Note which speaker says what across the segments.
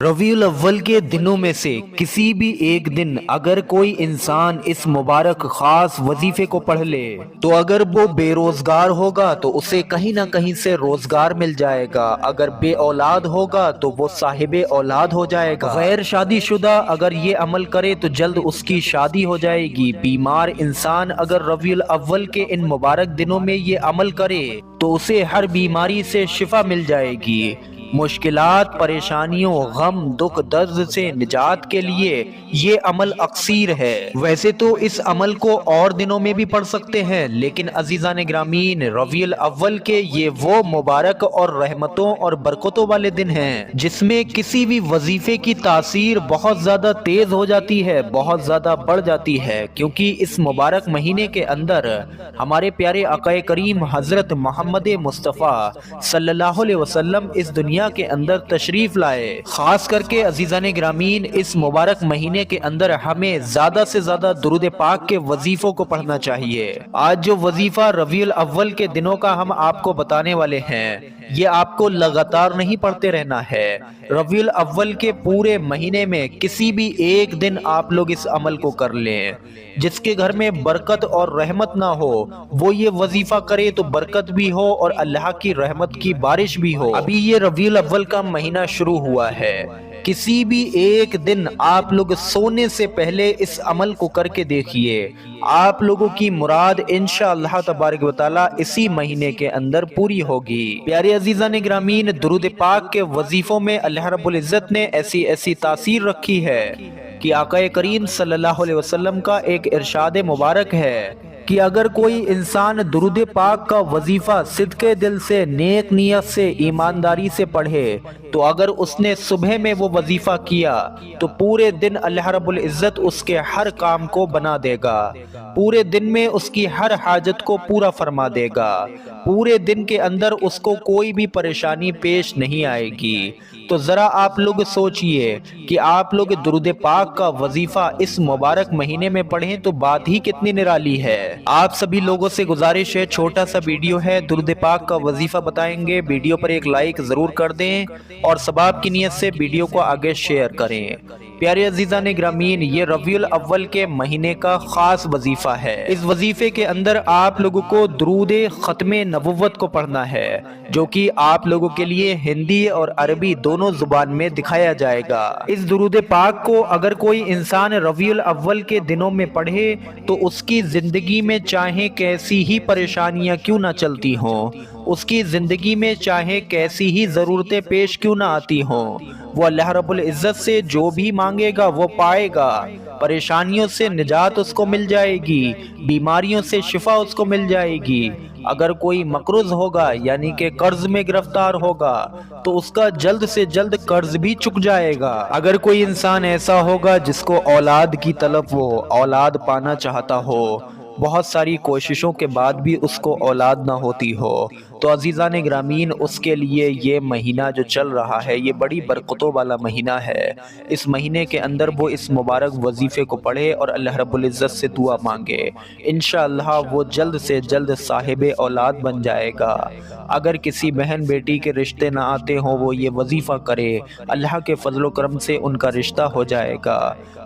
Speaker 1: रबीउल अव्वल के दिनों में से किसी भी एक दिन अगर कोई इंसान इस मुबारक खास वजीफे को पढ़ ले तो अगर वो बेरोजगार होगा तो उसे कहीं ना कहीं से रोजगार मिल जाएगा। अगर बे औलाद होगा तो वो साहिबे औलाद हो जाएगा। गैर शादीशुदा अगर ये अमल करे तो जल्द उसकी शादी हो जाएगी। बीमार इंसान अगर रबीउल अव्वल के इन मुबारक दिनों में ये अमल करे तो उसे हर बीमारी से शिफा मिल जाएगी। मुश्किलात, परेशानियों, गम, दुख, दर्द से निजात के लिए ये अमल अक्सीर है। वैसे तो इस अमल को और दिनों में भी पढ़ सकते हैं, लेकिन अजीजान ग्रामीन, रबीउल अव्वल के ये वो मुबारक और रहमतों और बरकतों वाले दिन हैं जिसमें किसी भी वजीफे की तासीर बहुत ज्यादा तेज हो जाती है, बहुत ज्यादा बढ़ जाती है, क्योंकि इस मुबारक महीने के अंदर हमारे प्यारे आकाए करीम हजरत मोहम्मद मुस्तफ़ा सल्लल्लाहु अलैहि वसल्लम इस दुनिया के अंदर तशरीफ लाए। खास करके अजीजान ग्रामीन, इस मुबारक महीने के अंदर हमें ज्यादा से ज्यादा दुरूद पाक के वजीफों को पढ़ना चाहिए। आज जो वजीफा रबीउल अव्वल के दिनों का हम आपको बताने वाले हैं, ये आपको लगातार नहीं पढ़ते रहना है। रबीउल अव्वल के पूरे महीने में किसी भी एक दिन आप लोग इस अमल को कर लें। जिसके घर में बरकत और रहमत ना हो वो ये वजीफा करे तो बरकत भी हो और अल्लाह की रहमत की बारिश भी हो। अभी ये रबीउल अव्वल का महीना शुरू हुआ है। किसी भी एक दिन आप लोग सोने से पहले इस अमल को करके देखिए, आप लोगों की मुराद इंशाअल्लाह तबारक व तआला इसी महीने के अंदर पूरी होगी। प्यारे अजीज़ान ग्रामीन, दुरूद पाक के वजीफों में अल्लाह रब्बुल इज़्ज़त ने ऐसी ऐसी तासीर रखी है कि आकाए करीम सल्लल्लाहु अलैहि वसल्लम का एक इरशाद मुबारक है कि अगर कोई इंसान दुरूद पाक का वजीफा सिद्के दिल से, नेक नियत से, ईमानदारी से पढ़े तो अगर उसने सुबह में वो वजीफा किया तो पूरे दिन अल्लाह रब्बुल इज़्ज़त उसके हर काम को बना देगा, पूरे दिन में उसकी हर हाजत को पूरा फरमा देगा, पूरे दिन के अंदर उसको कोई भी परेशानी पेश नहीं आएगी। तो ज़रा आप लोग सोचिए कि आप लोग दुरूद पाक का वजीफा इस मुबारक महीने में पढ़ें तो बात ही कितनी निराली है। आप सभी लोगों से गुजारिश है, छोटा सा वीडियो है, दुरूद पाक का वजीफा बताएंगे, वीडियो पर एक लाइक ज़रूर कर दें और सबाब की नीयत से वीडियो को आगे शेयर करें। प्यारे अजीज़ान ग्रामीन, ये रबीउल अव्वल के महीने का खास वजीफा है। इस वजीफे के अंदर आप लोगों को दुरूद ख़त्मे नबुव्वत को पढ़ना है, जो कि आप लोगों के लिए हिंदी और अरबी दोनों जुबान में दिखाया जाएगा। इस दुरूद पाक को अगर कोई इंसान रबीउल अव्वल के दिनों में पढ़े तो उसकी जिंदगी में चाहे कैसी ही परेशानियां क्यों ना चलती हों, उसकी जिंदगी में चाहे कैसी ही ज़रूरतें पेश क्यों ना आती हों, वो अल्लाह रब्बुल इज़्ज़त से जो भी मांगेगा वो पाएगा। परेशानियों से निजात उसको मिल जाएगी, बीमारियों से शिफा उसको मिल जाएगी। अगर कोई मकरूज होगा यानी कि कर्ज में गिरफ्तार होगा तो उसका जल्द से जल्द कर्ज भी चुक जाएगा। अगर कोई इंसान ऐसा होगा जिसको औलाद की तलब हो, औलाद पाना चाहता हो, बहुत सारी कोशिशों के बाद भी उसको औलाद ना होती हो, तो अजीज़ान ग्रामीन, उसके लिए ये महीना जो चल रहा है ये बड़ी बरकतों वाला महीना है। इस महीने के अंदर वो इस मुबारक वजीफ़े को पढ़े और अल्लाह रब्बुल इज़्ज़त से दुआ मांगे, इंशाअल्लाह वो जल्द से जल्द साहिब औलाद बन जाएगा। अगर किसी बहन बेटी के रिश्ते ना आते हों वो ये वजीफ़ा करे, अल्लाह के फजल करम से उनका रिश्ता हो जाएगा।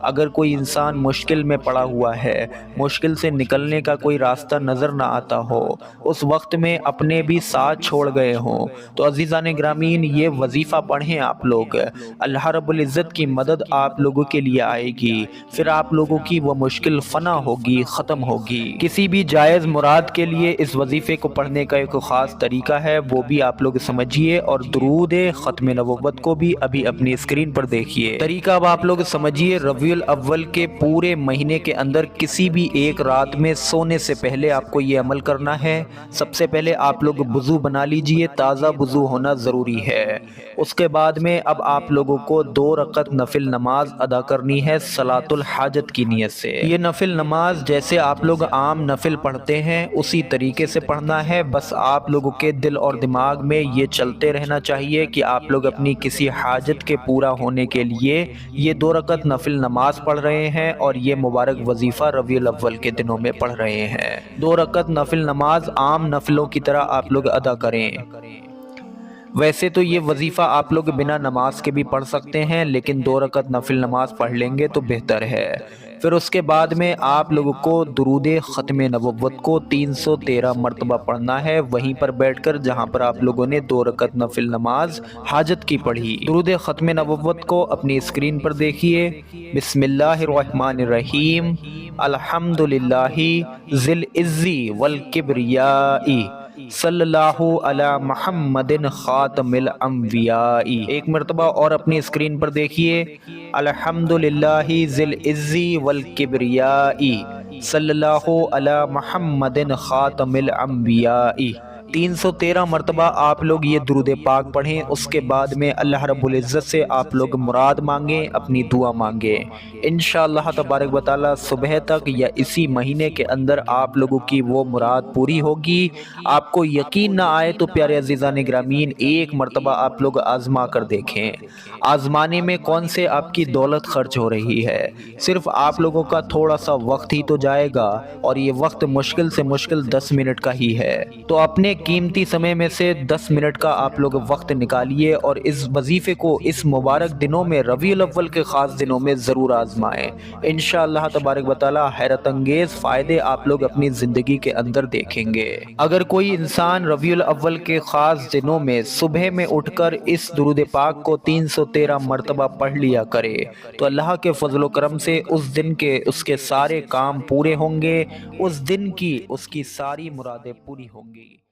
Speaker 1: अगर कोई इंसान मुश्किल में पड़ा हुआ है, मुश्किल से निकलने का कोई रास्ता नज़र ना आता हो, उस वक्त में अपने भी साथ छोड़ गए हों, तो अजीज़ान ग्रामीन ये वजीफ़ा पढ़ें आप लोग, अल्लाह रब्बुल इज़्ज़त की मदद आप लोगों के लिए आएगी, फिर आप लोगों की वो मुश्किल फ़ना होगी, ख़त्म होगी। किसी भी जायज़ मुराद के लिए इस वजीफ़े को पढ़ने का एक ख़ास तरीका है, वो भी आप लोग समझिए और दुरूद ख़त्म नबुव्वत को भी अभी अपनी स्क्रीन पर देखिए। तरीका अब आप लोग समझिए। रबीउल अव्वल के पूरे महीने के अंदर किसी भी एक रात में सोने से पहले आपको ये अमल करना है। सबसे पहले आप लोग वुज़ू बना लीजिए, ताज़ा वुज़ू होना ज़रूरी है। उसके बाद में अब आप लोगों को 2 रकत नफिल नमाज अदा करनी है सलातुल हाजत की नीयत से। ये नफिल नमाज जैसे आप लोग आम नफिल पढ़ते हैं उसी तरीके से पढ़ना है, बस आप लोगों के दिल और दिमाग में ये चलते रहना चाहिए कि आप लोग अपनी किसी हाजत के पूरा होने के लिए ये 2 रकत नफिल नमाज पढ़ रहे हैं और ये मुबारक वजीफ़ा रबीउल अव्वल के दिनों में पढ़ रहे हैं। 2 रकत नफिल नमाज आम नफिलों की तरह आप लोग अदा करें। ویسے تو یہ وظیفہ آپ لوگ بنا نماز کے بھی پڑھ سکتے ہیں، لیکن 2 رکعت نفل نماز پڑھ لیں گے تو بہتر ہے۔ پھر اس کے بعد میں آپ لوگوں کو درود ختم نبوت کو 313 مرتبہ پڑھنا ہے، وہیں پر بیٹھ کر جہاں پر آپ لوگوں نے 2 رکعت نفل نماز حاجت کی پڑھی۔ درود ختم نبوت کو اپنی اسکرین پر دیکھیے۔ بسم اللہ الرحمن الرحیم، الحمدللہ ذی العز والکبریاء، صلی اللہ علی محمد خاتم الانبیاء۔ ایک مرتبہ اور اپنی اسکرین پر دیکھیے، الحمدللہ ذی العز والکبریاء، صلی اللہ علی محمد خاتم الانبیاء۔ 313 مرتبہ آپ لوگ یہ درود پاک پڑھیں۔ اس کے بعد میں اللہ رب العزت سے آپ لوگ مراد مانگیں، اپنی دعا مانگیں۔ انشاءاللہ تبارک و تعالی صبح تک یا اسی مہینے کے اندر آپ لوگوں کی وہ مراد پوری ہوگی۔ آپ کو یقین نہ آئے تو پیارے عزیزان گرامین، ایک مرتبہ آپ لوگ آزما کر دیکھیں۔ آزمانے میں کون سے آپ کی دولت خرچ ہو رہی ہے؟ صرف آپ لوگوں کا تھوڑا سا وقت ہی تو جائے گا، اور یہ وقت مشکل سے مشکل 10 منٹ کا ہی ہے۔ تو اپنے قیمتی سمے میں سے 10 منٹ کا آپ لوگ وقت نکالیے اور اس وظیفے کو اس مبارک دنوں میں، ربیع الاول کے خاص دنوں میں ضرور آزمائیں۔ انشاءاللہ تبارک و تعالی حیرت انگیز فائدے آپ لوگ اپنی زندگی کے اندر دیکھیں گے۔ اگر کوئی انسان ربیع الاول کے خاص دنوں میں صبح میں اٹھ کر اس درود پاک کو 313 مرتبہ پڑھ لیا کرے تو اللہ کے فضل و کرم سے اس دن کے اس کے سارے کام پورے ہوں گے، اس دن کی اس کی ساری مرادیں پوری ہوں گی۔